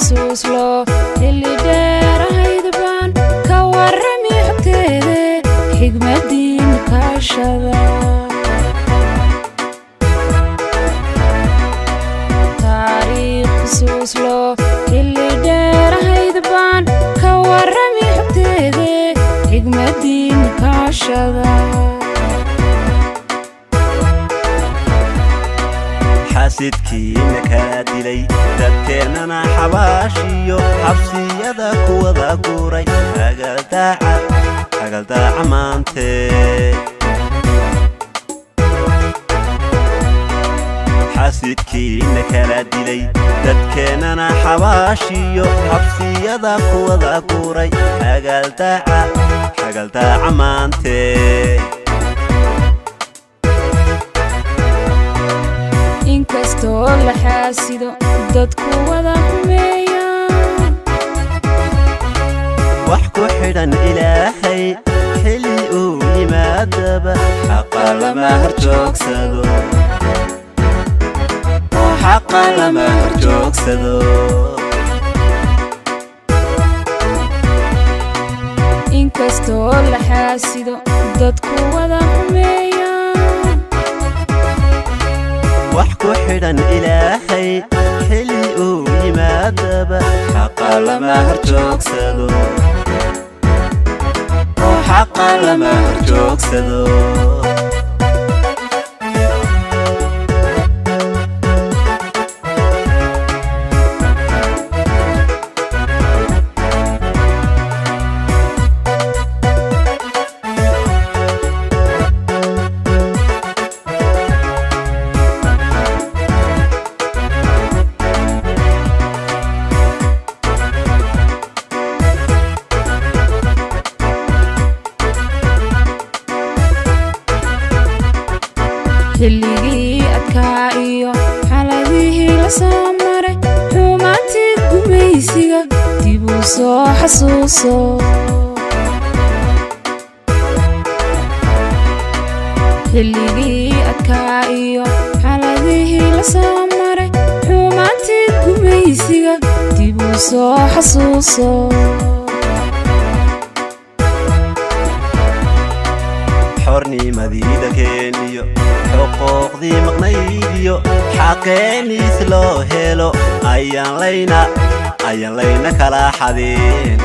xusuus loo xilli dheer ahayd baan ka warrami xogteeda xigmadii nikaashada taariikh xusuus loo xilli dheer ahayd baan ka warrami xogteeda xigmadii nikaashada xasidkiina kaa dilay dadkeennana xabaashiyo xabsiyada kuwada guuray hagaldaaca maantee xasidkiina kala dilay dadkeennana xabaashiyo xabsiyada kuwada guuray hagaldaaca maantee inkastoo la xaasido dadku wada xumeeyaan wax ku xidhan ilaahay xilli uu yimaadaba xaqa lama horjoogsado xaqa lama horjoogsado inkastoo la xaasido dadku wada xumeeyaan wax ku xidhan ilaahay xilli uu yimaadaba xaqa lama horjoogsado xaqa lama horjoogsado xilligii adkaa iyo xaladihii la soo maray xumaantii gumaysiga dib u soo xasuuso xilligii adkaa iyo xaladihii la soo maray xumaantii gumaysiga dib u soo xasuuso xornimadii dalkeeniyo xuquuqdii maqnaydiyo xaqeeniis loo helo ayaan layna kala xadin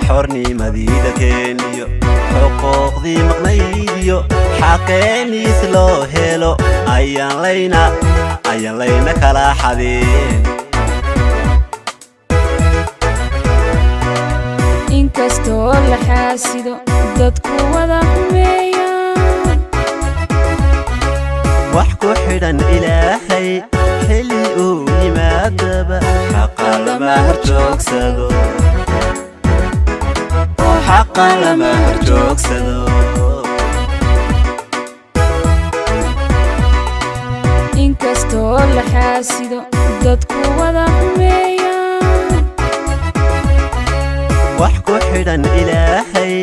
xornimadii dalkeeniyo xuquuqdii maqnaydiyo xaqeeniis loo helo ayaan layna kala xadin inkastoo la xaasido dadku wada xumeeyaan wax ku xidhan ilaahay xilli uu yimaadaba xaqa lama horjoogsado xaqa lama horjoogsado inkastoo la xaasido dadku wada xumeeyaan wax ku xidhan ilaahay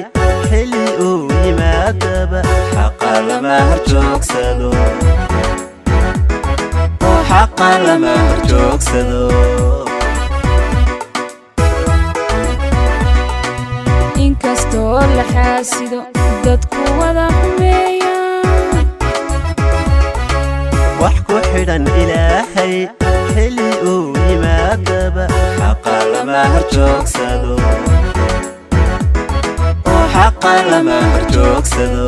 xilli uu yimaadaba xaqa lama horjoogsado xaqa lama horjoogsado inkastoo la xaasido dadku wada xumeeyaan wax ku xidhan ilaahay xilli uu yimaadaba xaqa lama horjoogsado xaqa lama horjoogsado